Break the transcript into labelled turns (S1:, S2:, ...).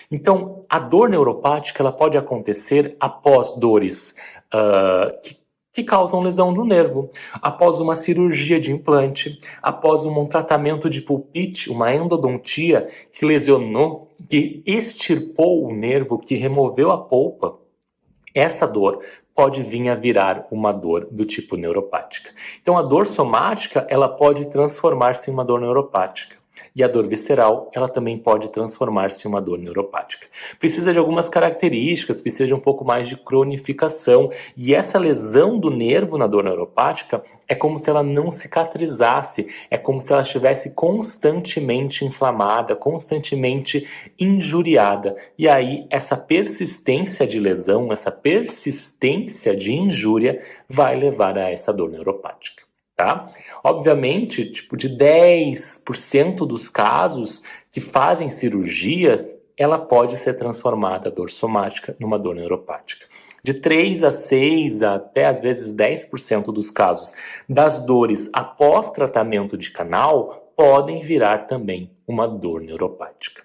S1: Então, a dor neuropática ela pode acontecer após dores que causam lesão do nervo, após uma cirurgia de implante, após um tratamento de pulpite, uma endodontia que lesionou, que extirpou o nervo, que removeu a polpa. Essa dor pode vir a virar uma dor do tipo neuropática. Então a dor somática, ela pode transformar-se em uma dor neuropática. E a dor visceral, ela também pode transformar-se em uma dor neuropática. Precisa de algumas características, precisa de um pouco mais de cronificação. E essa lesão do nervo na dor neuropática é como se ela não cicatrizasse, é como se ela estivesse constantemente inflamada, constantemente injuriada. E aí, essa persistência de lesão, essa persistência de injúria vai levar a essa dor neuropática. Tá? Obviamente, de 10% dos casos que fazem cirurgias, ela pode ser transformada, a dor somática, numa dor neuropática. De 3 a 6, até às vezes 10% dos casos das dores após tratamento de canal, podem virar também uma dor neuropática.